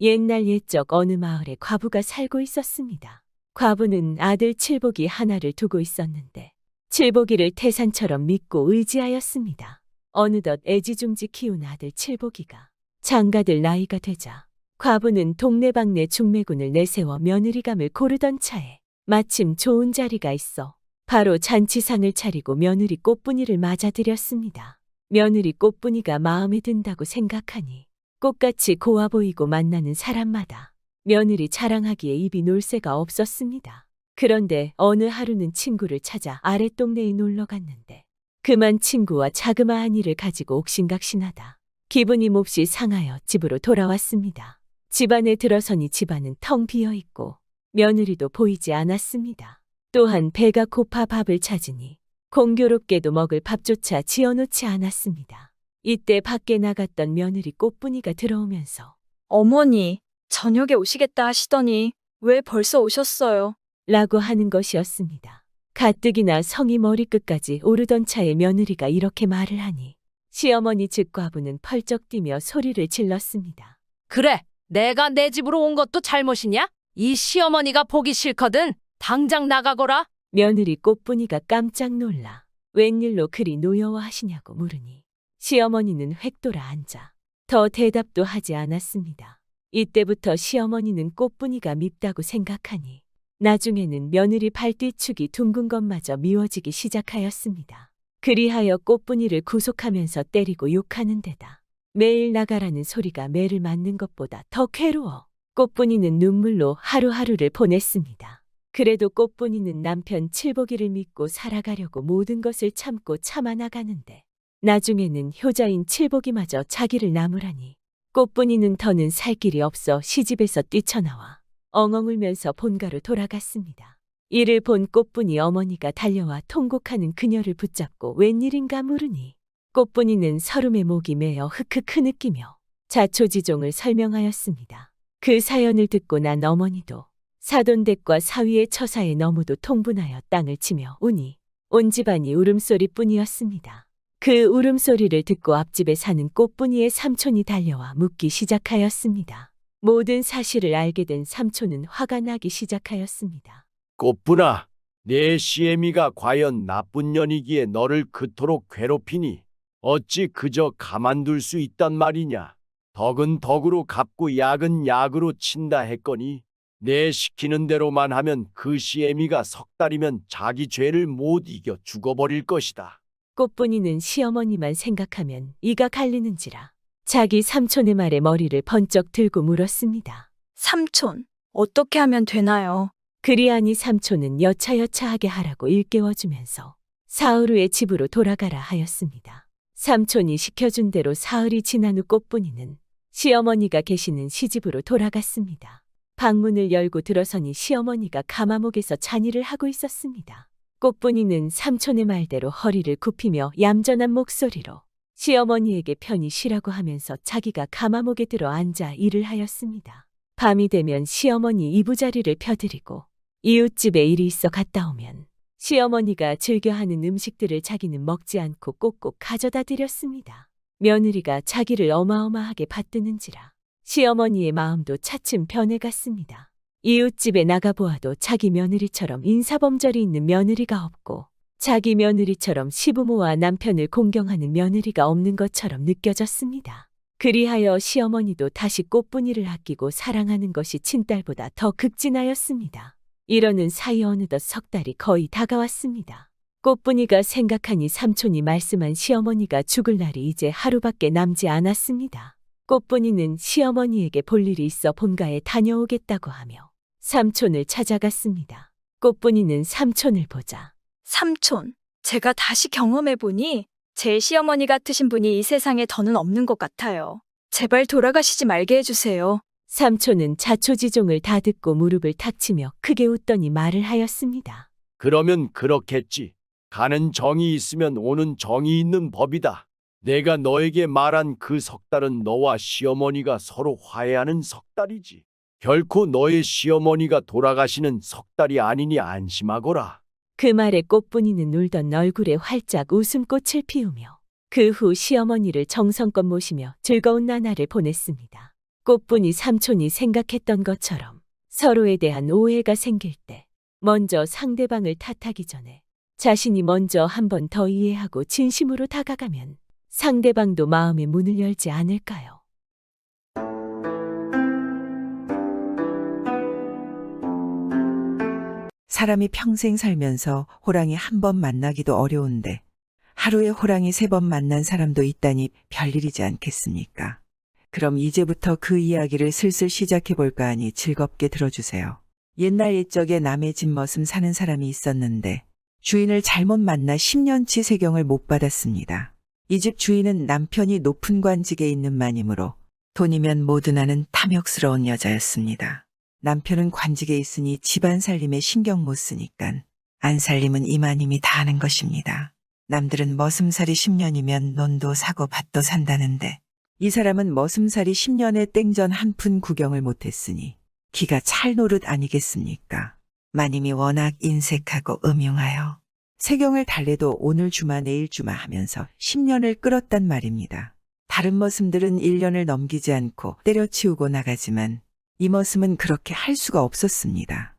Speaker 4: 옛날 옛적 어느 마을에 과부가 살고 있었습니다. 과부는 아들 칠복이 하나를 두고 있었는데 칠복이를 태산처럼 믿고 의지하였습니다. 어느덧 애지중지 키운 아들 칠복이가 장가들 나이가 되자 과부는 동네방네 중매군을 내세워 며느리감을 고르던 차에 마침 좋은 자리가 있어 바로 잔치상을 차리고 며느리 꽃분이를 맞아들였습니다. 며느리 꽃분이가 마음에 든다고 생각하니 꽃같이 고와 보이고 만나는 사람마다 며느리 자랑하기에 입이 놀 새가 없었습니다. 그런데 어느 하루는 친구를 찾아 아랫동네에 놀러 갔는데 그만 친구와 자그마한 일을 가지고 옥신각신하다 기분이 몹시 상하여 집으로 돌아왔습니다. 집 안에 들어서니 집안은 텅 비어있고 며느리도 보이지 않았습니다. 또한 배가 고파 밥을 찾으니 공교롭게도 먹을 밥조차 지어놓지 않았습니다. 이때 밖에 나갔던 며느리 꽃분이가 들어오면서
Speaker 9: 어머니, 저녁에 오시겠다 하시더니 왜 벌써 오셨어요?
Speaker 4: 라고 하는 것이었습니다. 가뜩이나 성이 머리끝까지 오르던 차에 며느리가 이렇게 말을 하니 시어머니 즉 과부는 펄쩍 뛰며 소리를 질렀습니다.
Speaker 12: 그래, 내가 내 집으로 온 것도 잘못이냐? 이 시어머니가 보기 싫거든. 당장 나가거라.
Speaker 4: 며느리 꽃분이가 깜짝 놀라 웬일로 그리 노여워하시냐고 물으니 시어머니는 획 돌아 앉아 더 대답도 하지 않았습니다. 이때부터 시어머니는 꽃분이가 밉다고 생각하니 나중에는 며느리 발뒤축이 둥근 것마저 미워지기 시작하였습니다. 그리하여 꽃분이를 구속하면서 때리고 욕하는 데다 매일 나가라는 소리가 매를 맞는 것보다 더 괴로워 꽃분이는 눈물로 하루하루를 보냈습니다. 그래도 꽃분이는 남편 칠복이를 믿고 살아가려고 모든 것을 참고 참아나가는데 나중에는 효자인 칠복이마저 자기를 나무라니 꽃분이는 더는 살 길이 없어 시집에서 뛰쳐나와 엉엉 울면서 본가로 돌아갔습니다. 이를 본 꽃분이 어머니가 달려와 통곡하는 그녀를 붙잡고 웬일인가 물으니 꽃분이는 서름에 목이 메어 흑흑 흐느끼며 자초지종을 설명하였습니다. 그 사연을 듣고 난 어머니도 사돈댁과 사위의 처사에 너무도 통분하여 땅을 치며 우니 온 집안이 울음소리뿐이었습니다. 그 울음소리를 듣고 앞집에 사는 꽃분이의 삼촌이 달려와 묻기 시작하였습니다. 모든 사실을 알게 된 삼촌은 화가 나기 시작하였습니다.
Speaker 5: 꽃분아, 내 시애미가 과연 나쁜 년이기에 너를 그토록 괴롭히니 어찌 그저 가만둘 수 있단 말이냐. 덕은 덕으로 갚고 약은 약으로 친다 했거니 내 시키는 대로만 하면 그 시애미가 석 달이면 자기 죄를 못 이겨 죽어버릴 것이다.
Speaker 4: 꽃분이는 시어머니만 생각하면 이가 갈리는지라 자기 삼촌의 말에 머리를 번쩍 들고 물었습니다.
Speaker 9: 삼촌, 어떻게 하면 되나요?
Speaker 4: 그리하니 삼촌은 여차여차하게 하라고 일깨워주면서 사흘 후에 집으로 돌아가라 하였습니다. 삼촌이 시켜준 대로 사흘이 지난 후 꽃분이는 시어머니가 계시는 시집으로 돌아갔습니다. 방문을 열고 들어서니 시어머니가 가마목에서 잔일을 하고 있었습니다. 꽃분이는 삼촌의 말대로 허리를 굽히며 얌전한 목소리로 시어머니에게 편히 쉬라고 하면서 자기가 가마목에 들어 앉아 일을 하였습니다. 밤이 되면 시어머니 이부자리를 펴드리고 이웃집에 일이 있어 갔다 오면 시어머니가 즐겨 하는 음식들을 자기는 먹지 않고 꼭꼭 가져다 드렸습니다. 며느리가 자기를 어마어마하게 받드는지라 시어머니의 마음도 차츰 변해갔습니다. 이웃집에 나가보아도 자기 며느리처럼 인사범절이 있는 며느리가 없고 자기 며느리처럼 시부모와 남편을 공경하는 며느리가 없는 것처럼 느껴졌습니다. 그리하여 시어머니도 다시 꽃분이를 아끼고 사랑하는 것이 친딸보다 더 극진하였습니다. 이러는 사이 어느덧 석 달이 거의 다가왔습니다. 꽃분이가 생각하니 삼촌이 말씀한 시어머니가 죽을 날이 이제 하루밖에 남지 않았습니다. 꽃분이는 시어머니에게 볼 일이 있어 본가에 다녀오겠다고 하며 삼촌을 찾아갔습니다. 꽃분이는 삼촌을 보자
Speaker 9: 삼촌, 제가 다시 경험해보니 제 시어머니 같으신 분이 이 세상에 더는 없는 것 같아요. 제발 돌아가시지 말게 해주세요.
Speaker 4: 삼촌은 자초지종을 다 듣고 무릎을 탁 치며 크게 웃더니 말을 하였습니다.
Speaker 5: 그러면 그렇겠지. 가는 정이 있으면 오는 정이 있는 법이다. 내가 너에게 말한 그 석 달은 너와 시어머니가 서로 화해하는 석 달이지. 결코 너의 시어머니가 돌아가시는 석 달이 아니니 안심하거라.
Speaker 4: 그 말에 꽃분이는 울던 얼굴에 활짝 웃음꽃을 피우며 그 후 시어머니를 정성껏 모시며 즐거운 나날을 보냈습니다. 꽃분이 삼촌이 생각했던 것처럼 서로에 대한 오해가 생길 때 먼저 상대방을 탓하기 전에 자신이 먼저 한 번 더 이해하고 진심으로 다가가면 상대방도 마음의 문을 열지 않을까요?
Speaker 1: 사람이 평생 살면서 호랑이 한 번 만나기도 어려운데 하루에 호랑이 3번 만난 사람도 있다니 별일이지 않겠습니까? 그럼 이제부터 그 이야기를 슬슬 시작해 볼까 하니 즐겁게 들어주세요. 옛날 옛적에 남의 집 머슴 사는 사람이 있었는데 주인을 잘못 만나 10년치 세경을 못 받았습니다. 이 집 주인은 남편이 높은 관직에 있는 마님으로 돈이면 뭐든 하는 탐욕스러운 여자였습니다. 남편은 관직에 있으니 집안 살림에 신경 못 쓰니깐 안 살림은 이마님이 다 하는 것입니다. 남들은 머슴살이 10년이면 논도 사고 밭도 산다는데 이 사람은 머슴살이 10년에 땡전 한 푼 구경을 못했으니 기가 찰 노릇 아니겠습니까? 마님이 워낙 인색하고 음흉하여 세경을 달래도 오늘 주마 내일 주마 하면서 10년을 끌었단 말입니다. 다른 머슴들은 1년을 넘기지 않고 때려치우고 나가지만 이 머슴은 그렇게 할 수가 없었습니다.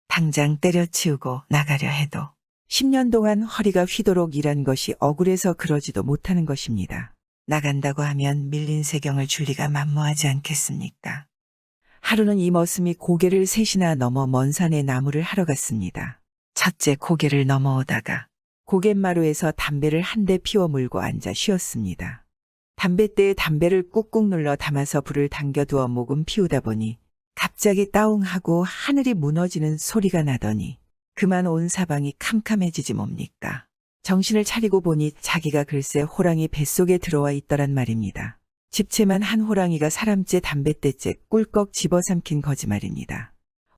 Speaker 1: 당장 때려치우고 나가려 해도 10년 동안 허리가 휘도록 일한 것이 억울해서 그러지도 못하는 것입니다. 나간다고 하면 밀린 세경을 줄 리가 만무하지 않겠습니까? 하루는 이 머슴이 고개를 셋이나 넘어 먼 산에 나무를 하러 갔습니다. 첫째 고개를 넘어오다가 고갯마루에서 담배를 한 대 피워 물고 앉아 쉬었습니다. 담뱃대에 담배를 꾹꾹 눌러 담아서 불을 당겨두어 모금 피우다 보니 갑자기 따웅하고 하늘이 무너지는 소리가 나더니 그만 온 사방이 캄캄해지지 뭡니까? 정신을 차리고 보니 자기가 글쎄 호랑이 뱃속에 들어와 있더란 말입니다. 집채만 한 호랑이가 사람째 담뱃대째 꿀꺽 집어삼킨 거짓말입니다.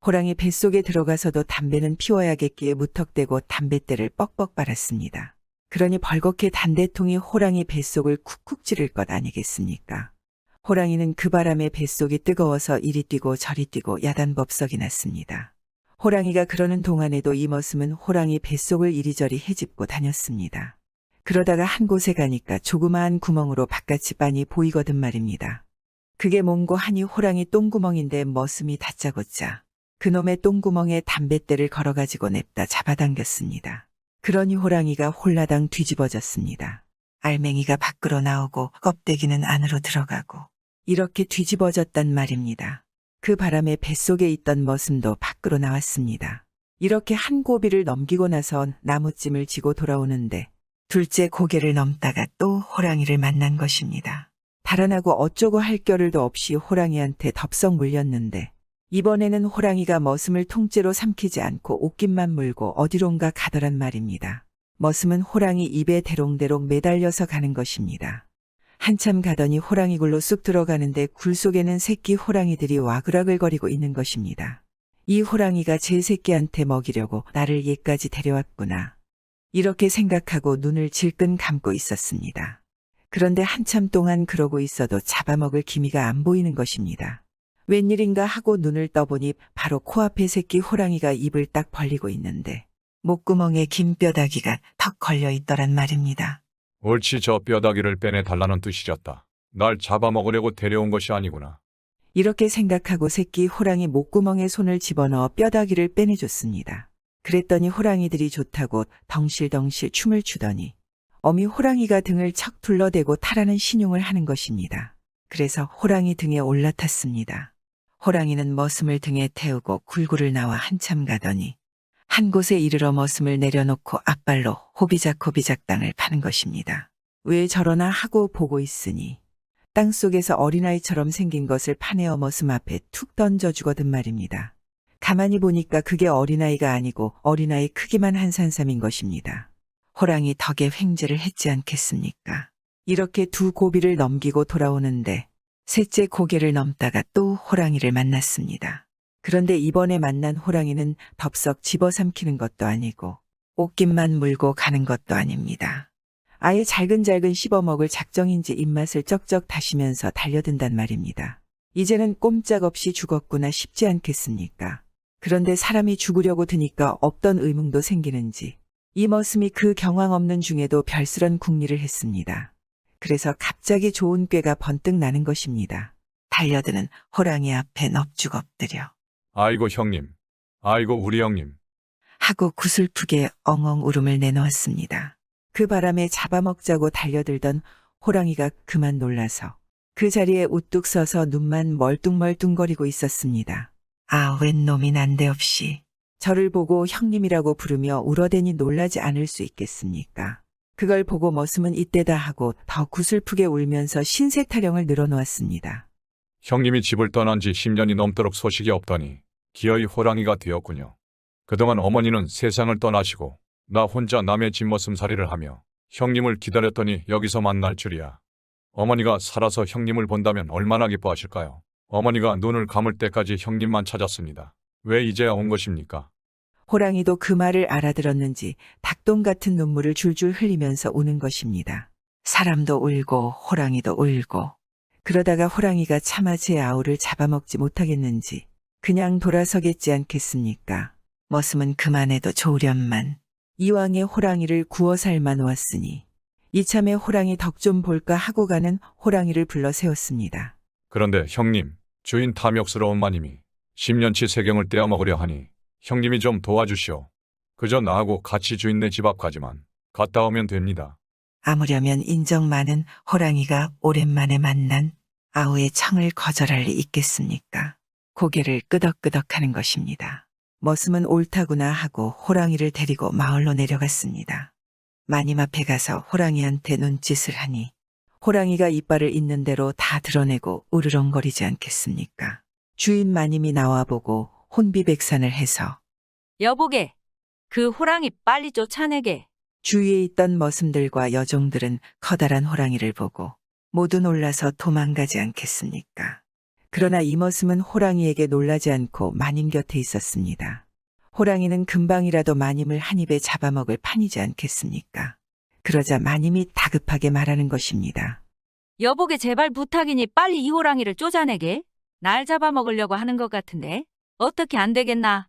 Speaker 1: 호랑이 뱃속에 들어가서도 담배는 피워야겠기에 무턱대고 담뱃대를 뻑뻑 빨았습니다. 그러니 벌겋게 단대통이 호랑이 뱃속을 쿡쿡 찌를 것 아니겠습니까? 호랑이는 그 바람에 뱃속이 뜨거워서 이리 뛰고 저리 뛰고 야단법석이 났습니다. 호랑이가 그러는 동안에도 이 머슴은 호랑이 뱃속을 이리저리 헤집고 다녔습니다. 그러다가 한 곳에 가니까 조그마한 구멍으로 바깥이 빤히 보이거든 말입니다. 그게 뭔고 하니 호랑이 똥구멍인데 머슴이 다짜고짜 그놈의 똥구멍에 담뱃대를 걸어가지고 냅다 잡아당겼습니다. 그러니 호랑이가 홀라당 뒤집어졌습니다. 알맹이가 밖으로 나오고 껍데기는 안으로 들어가고 이렇게 뒤집어졌단 말입니다. 그 바람에 뱃속에 있던 머슴도 밖으로 나왔습니다. 이렇게 한 고비를 넘기고 나선 나무찜을 지고 돌아오는데 둘째 고개를 넘다가 또 호랑이를 만난 것입니다. 달아나고 어쩌고 할 겨를도 없이 호랑이한테 덥석 물렸는데 이번에는 호랑이가 머슴을 통째로 삼키지 않고 옷깃만 물고 어디론가 가더란 말입니다. 머슴은 호랑이 입에 대롱대롱 매달려서 가는 것입니다. 한참 가더니 호랑이 굴로 쑥 들어가는데 굴 속에는 새끼 호랑이들이 와글와글거리고 있는 것입니다. 이 호랑이가 제 새끼한테 먹이려고 나를 얘까지 데려왔구나. 이렇게 생각하고 눈을 질끈 감고 있었습니다.
Speaker 6: 그런데 한참 동안 그러고 있어도 잡아먹을 기미가 안 보이는 것입니다. 웬일인가 하고 눈을 떠보니 바로 코앞에 새끼 호랑이가 입을 딱 벌리고 있는데 목구멍에 긴 뼈다귀가 턱 걸려 있더란 말입니다.
Speaker 11: 옳지, 저 뼈다귀를 빼내 달라는 뜻이었다. 날 잡아먹으려고 데려온 것이 아니구나.
Speaker 6: 이렇게 생각하고 새끼 호랑이 목구멍에 손을 집어넣어 뼈다귀를 빼내줬습니다. 그랬더니 호랑이들이 좋다고 덩실덩실 춤을 추더니 어미 호랑이가 등을 척 둘러대고 타라는 신용을 하는 것입니다. 그래서 호랑이 등에 올라탔습니다. 호랑이는 머슴을 등에 태우고 굴굴을 나와 한참 가더니 한 곳에 이르러 머슴을 내려놓고 앞발로 호비작호비작 땅을 파는 것입니다. 왜 저러나 하고 보고 있으니 땅속에서 어린아이처럼 생긴 것을 파내어 머슴 앞에 툭 던져주거든 말입니다. 가만히 보니까 그게 어린아이가 아니고 어린아이 크기만 한 산삼인 것입니다. 호랑이 덕에 횡재를 했지 않겠습니까? 이렇게 두 고비를 넘기고 돌아오는데 셋째 고개를 넘다가 또 호랑이를 만났습니다. 그런데 이번에 만난 호랑이는 덥석 집어삼키는 것도 아니고 옷깃만 물고 가는 것도 아닙니다. 아예 잘근잘근 씹어먹을 작정인지 입맛을 쩍쩍 다시면서 달려든단 말입니다. 이제는 꼼짝없이 죽었구나 싶지 않겠습니까? 그런데 사람이 죽으려고 드니까 없던 의문도 생기는지 이 머슴이 그 경황 없는 중에도 별스런 궁리를 했습니다. 그래서 갑자기 좋은 꾀가 번뜩 나는 것입니다. 달려드는 호랑이 앞에 넙죽 엎드려
Speaker 11: 아이고 형님, 아이고 우리 형님.
Speaker 6: 하고 구슬프게 엉엉 울음을 내놓았습니다. 그 바람에 잡아먹자고 달려들던 호랑이가 그만 놀라서 그 자리에 우뚝 서서 눈만 멀뚱멀뚱거리고 있었습니다. 아, 웬 놈이 난데없이 저를 보고 형님이라고 부르며 울어대니 놀라지 않을 수 있겠습니까? 그걸 보고 머슴은 이때다 하고 더 구슬프게 울면서 신세 타령을 늘어놓았습니다.
Speaker 11: 형님이 집을 떠난 지 10년이 넘도록 소식이 없더니 기어이 호랑이가 되었군요. 그동안 어머니는 세상을 떠나시고 나 혼자 남의 집머슴살이를 하며 형님을 기다렸더니 여기서 만날 줄이야. 어머니가 살아서 형님을 본다면 얼마나 기뻐하실까요? 어머니가 눈을 감을 때까지 형님만 찾았습니다. 왜 이제야 온 것입니까?
Speaker 6: 호랑이도 그 말을 알아들었는지 닭똥 같은 눈물을 줄줄 흘리면서 우는 것입니다. 사람도 울고 호랑이도 울고 그러다가 호랑이가 차마 제 아우를 잡아먹지 못하겠는지 그냥 돌아서겠지 않겠습니까? 머슴은 그만해도 좋으련만 이왕에 호랑이를 구워 삶아 놓았으니 이참에 호랑이 덕 좀 볼까 하고 가는 호랑이를 불러 세웠습니다.
Speaker 11: 그런데 형님, 주인 탐욕스러운 마님이 10년치 세경을 떼어먹으려 하니 형님이 좀 도와주시오. 그저 나하고 같이 주인네 집 앞 가지만 갔다 오면 됩니다.
Speaker 6: 아무려면 인정 많은 호랑이가 오랜만에 만난 아우의 청을 거절할 리 있겠습니까? 고개를 끄덕끄덕하는 것입니다. 머슴은 옳다구나 하고 호랑이를 데리고 마을로 내려갔습니다. 마님 앞에 가서 호랑이한테 눈짓을 하니 호랑이가 이빨을 있는 대로 다 드러내고 으르렁거리지 않겠습니까? 주인 마님이 나와보고 혼비백산을 해서
Speaker 12: 여보게, 그 호랑이 빨리 쫓아내게.
Speaker 6: 주위에 있던 머슴들과 여종들은 커다란 호랑이를 보고 모두 놀라서 도망가지 않겠습니까? 그러나 이 머슴은 호랑이에게 놀라지 않고 마님 곁에 있었습니다. 호랑이는 금방이라도 마님을 한 입에 잡아먹을 판이지 않겠습니까? 그러자 마님이 다급하게 말하는 것입니다.
Speaker 12: 여보게 제발 부탁이니 빨리 이 호랑이를 쫓아내게. 날 잡아먹으려고 하는 것 같은데 어떻게 안 되겠나?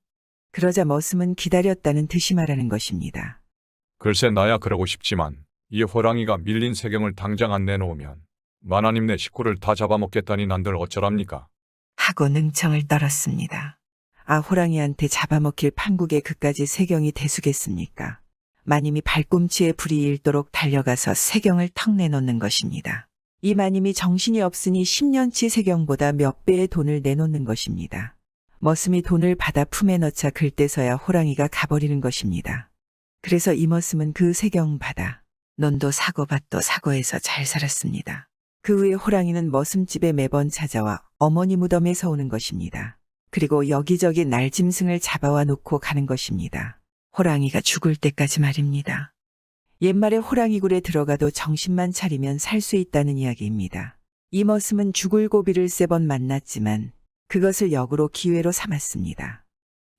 Speaker 6: 그러자 머슴은 기다렸다는 듯이 말하는 것입니다.
Speaker 11: 글쎄 나야 그러고 싶지만 이 호랑이가 밀린 세경을 당장 안 내놓으면 마나님네 식구를 다 잡아먹겠다니 난들 어쩌랍니까?
Speaker 6: 하고 능청을 떨었습니다. 아, 호랑이한테 잡아먹힐 판국에 그까지 세경이 대수겠습니까? 마님이 발꿈치에 불이 일도록 달려가서 세경을 턱 내놓는 것입니다. 이 마님이 정신이 없으니 10년치 세경보다 몇 배의 돈을 내놓는 것입니다. 머슴이 돈을 받아 품에 넣자 글때서야 호랑이가 가버리는 것입니다. 그래서 이 머슴은 그 세경 받아 논도 사고 밭도 사고해서 잘 살았습니다. 그 후에 호랑이는 머슴집에 매번 찾아와 어머니 무덤에서 오는 것입니다. 그리고 여기저기 날짐승을 잡아와 놓고 가는 것입니다. 호랑이가 죽을 때까지 말입니다. 옛말에 호랑이 굴에 들어가도 정신만 차리면 살 수 있다는 이야기입니다. 이 머슴은 죽을 고비를 세 번 만났지만 그것을 역으로 기회로 삼았습니다.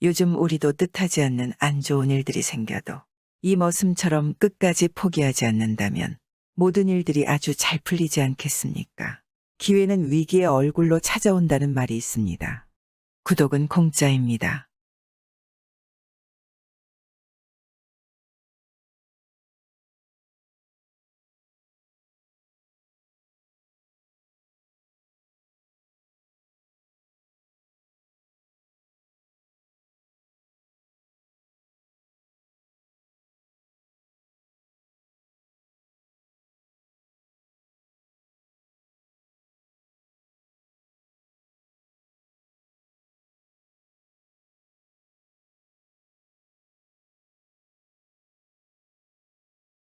Speaker 6: 요즘 우리도 뜻하지 않는 안 좋은 일들이 생겨도 이 머슴처럼 끝까지 포기하지 않는다면
Speaker 1: 모든 일들이 아주 잘 풀리지 않겠습니까? 기회는 위기의 얼굴로 찾아온다는 말이 있습니다. 구독은 공짜입니다.